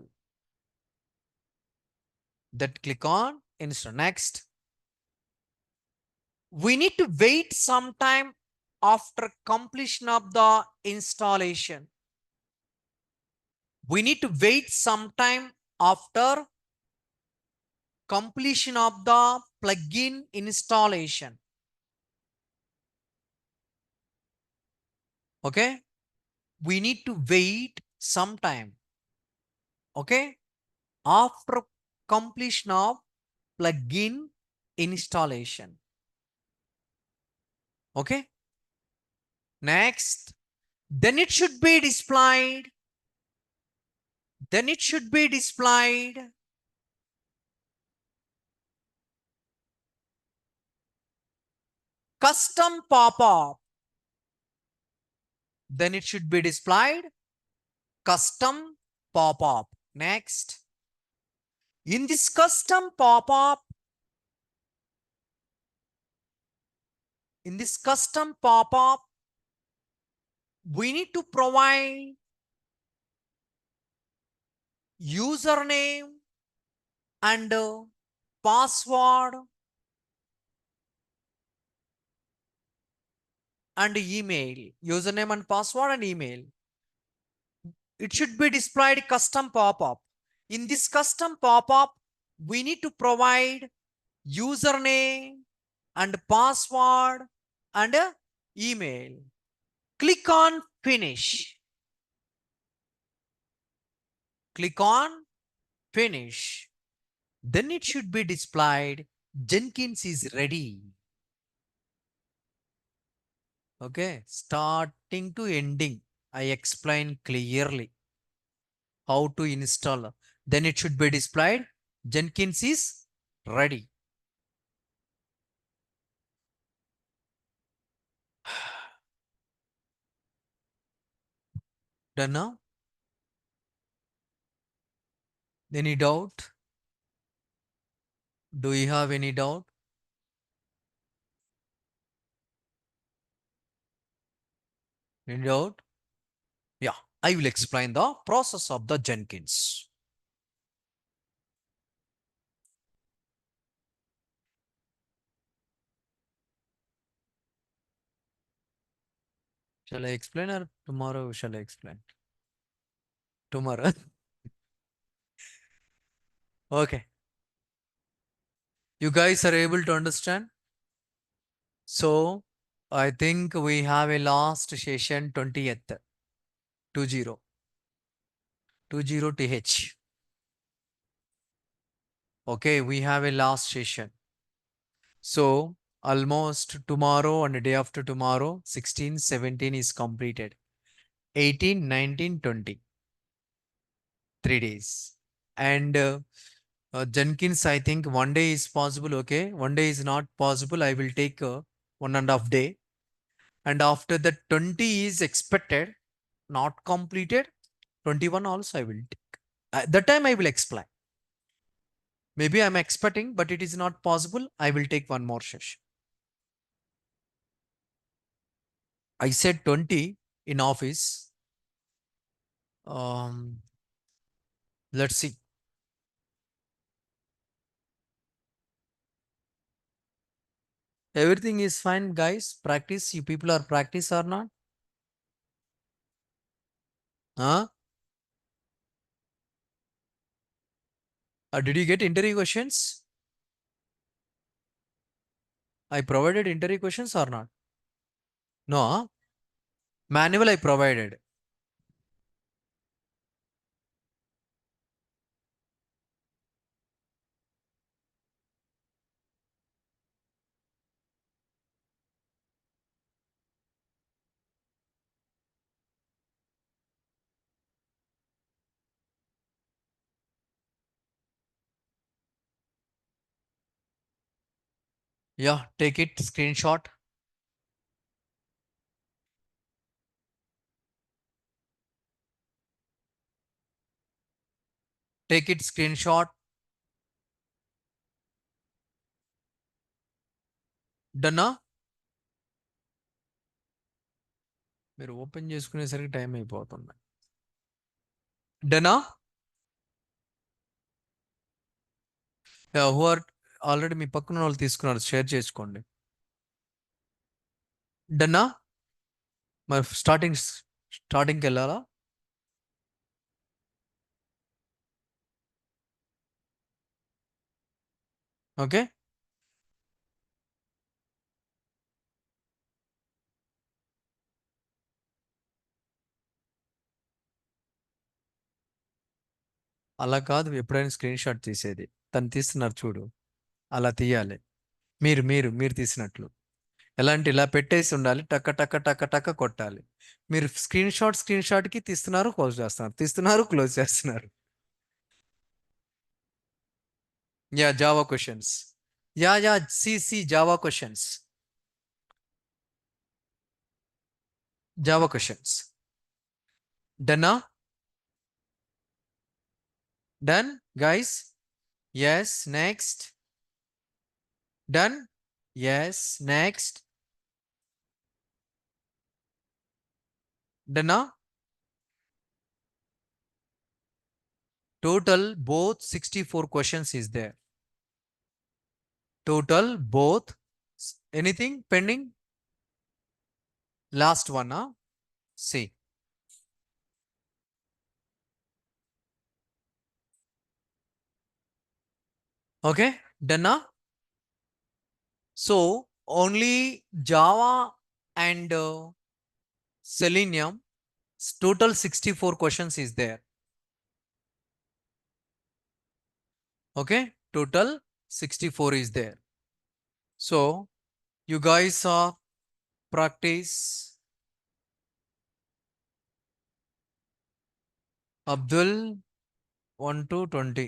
Then click on install. Next, we need to wait some time after completion of the installation. We need to wait some time after completion of the plugin installation. Okay, we need to wait some time. Okay, after completion of plugin installation. Okay, next, Then it should be displayed. Then it should be displayed. Custom pop-up. Then it should be displayed. Custom pop-up. Next. In this custom pop-up, we need to provide username and password and email. Username and password and email. It should be displayed custom pop-up. In this custom pop-up, we need to provide username and password and email. Click on finish. Click on finish. Then it should be displayed Jenkins is ready. Okay, starting to ending, I explain clearly how to install. Then it should be displayed Jenkins is ready. Done now? Any doubt? Do you have any doubt? Any doubt? Yeah, I will explain the process of the Jenkins. Shall I explain or tomorrow shall I explain? Tomorrow. Okay. You guys are able to understand? So I think we have a last session 20th 20 20th. Okay, we have a last session. So almost tomorrow and the day after tomorrow, 16, 17 is completed. 18, 19, 20. 3 days. And Jenkins, I think one day is possible. Okay, one day is not possible. I will take 1.5 day. And after the 20 is expected, not completed, 21 also I will take. That time I will explain. Maybe I'm expecting, but it is not possible. I will take one more session. I said 20 in office. Let's see. Everything is fine, guys. Practice. You people are practice or not? Huh? Did you get interview questions? I provided interview questions or not? No. Huh? Manual I provided. Yeah, take it screenshot. Take it screenshot. Done. మీరు open చేసుకునేసరికి time అయిపోతుంది. డనా? Who are already మీ పక్కన వాళ్ళు తీసుకున్నారు, share చేసుకోండి. డన్నా? మరి స్టార్టింగ్కి వెళ్ళాలా? Okay. అలా కాదు, ఎప్పుడైనా స్క్రీన్ షాట్ తీసేది. తను తీస్తున్నారు చూడు, అలా తీయాలి. మీరు మీరు మీరు తీసినట్లు. ఎలాంటి ఇలా పెట్టేసి ఉండాలి, టక్క టక్క టక్క టక్క కొట్టాలి. మీరు స్క్రీన్ షాట్కి తీస్తున్నారు, క్లోజ్ చేస్తున్నారు, తీస్తున్నారు, క్లోజ్ చేస్తున్నారు. Yeah Java questions. Yeah C Java questions. Java questions. డన్నా? Done guys? Yes next. Done. Yes next. డన్నా? Total both 64 questions is there. Total both. Anything pending? Last one, huh? See. Okay, done now? So only Java and Selenium, total 64 questions is there. Okay, total 64 is there. So you guys are practice. Abdul 1 to 20.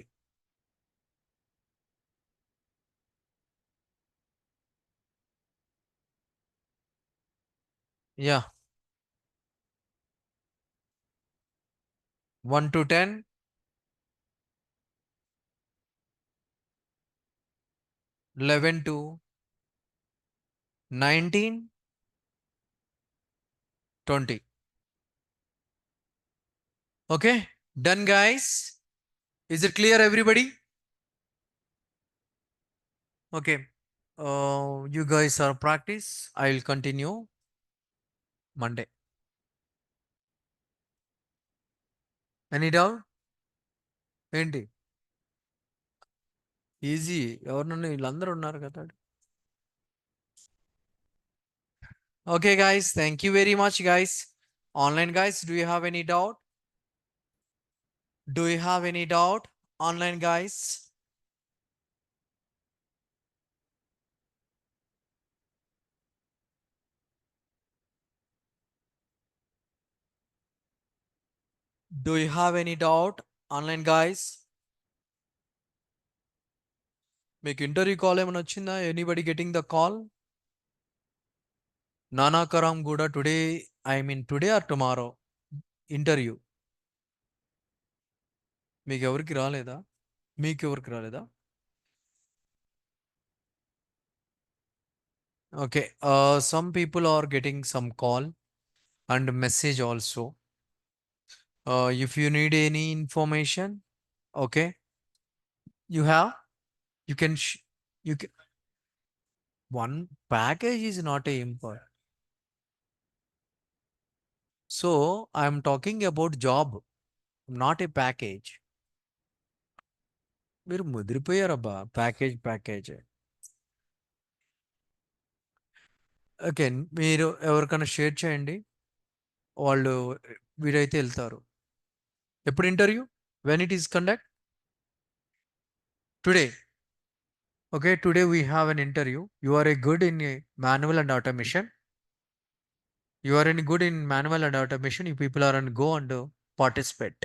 Yeah. 1 to 10. 11 to 19. 20. Okay, done guys. Is it clear everybody? Okay. You guys are practice. I will continue Monday. Any doubt? ఏంటి easy? ఎవరినన్నా వీళ్ళందరూ ఉన్నారు కదా. Okay guys, thank you very much guys. Online guys, do you have any doubt? Do you have any doubt? Online guys? Do you have any doubt? Online guys? మీకు interview call ఏమైనా వచ్చిందా? Anybody getting the call? Nanakram కూడా today, I mean today or tomorrow interview. మీకు ఎవరికి రాలేదా? మీకు ఎవరికి రాలేదా? Okay. Some people are getting some call and message also. If you need any information, okay, you have, you can, you can, one package is not a import. So I'm talking about job, not a package. మీరు ముదిరిపోయారబ్బా, package. Okay, మీరు ఎవరికైనా share చేయండి, వాళ్ళు వీరైతే వెళ్తారు. ఎప్పుడు interview? When it is conduct? Today. Okay, today we have an interview. You are a good in manual and automation. You are in good in manual and automation. You people are on go and participate.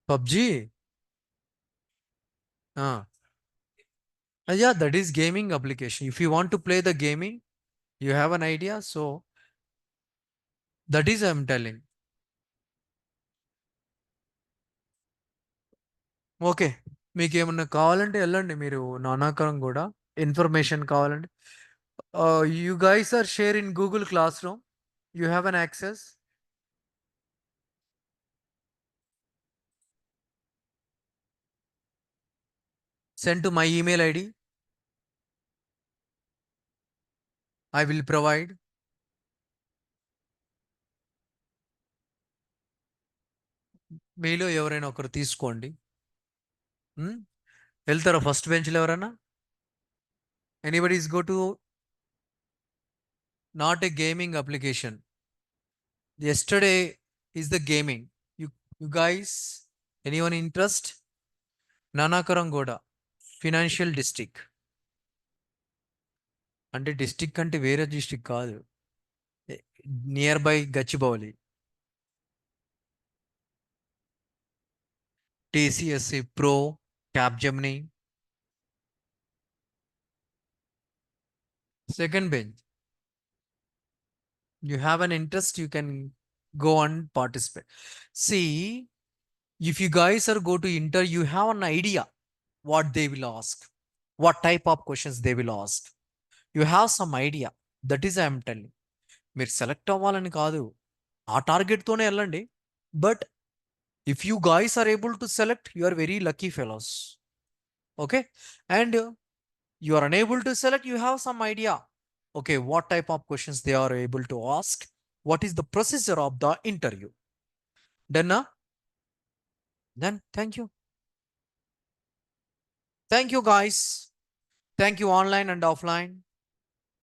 PUBG. Yeah, that is gaming application. If you want to play the gaming, you have an idea. So that is I'm telling. Okay, మీకు ఏమన్నా కావాలంటే వెళ్ళండి, మీరు నానాకరం కూడా information కావాలంటే. You guys are share in Google classroom. You have an access. Send to my email ID. I will provide. మీలో ఎవరైనా ఒకరు తీసుకోండి. వెళ్తారా ఫస్ట్ బెంచ్లో ఎవరైనా? Anybody is go to not a gaming application. Yesterday is the gaming. You guys, anyone interest? Nanakramguda financial district. అంటే district అంటే వేరే డిస్ట్రిక్ట్ కాదు, నియర్ బై గచ్చిబౌలి. టీసీఎస్సి pro, Capgemini. Second bench. You have an interest, you can go and participate. See, if you guys are go to inter, you have an idea what they will ask, what type of questions they will ask. You have some idea. That is I am telling. మీరు select అవ్వాలని కాదు, ఆ టార్గెట్తోనే వెళ్ళండి. But if you guys are able to select, you are very lucky fellows. Okay. And you are unable to select, you have some idea, okay, what type of questions they are able to ask, what is the procedure of the interview. Then then thank you guys, thank you online and offline.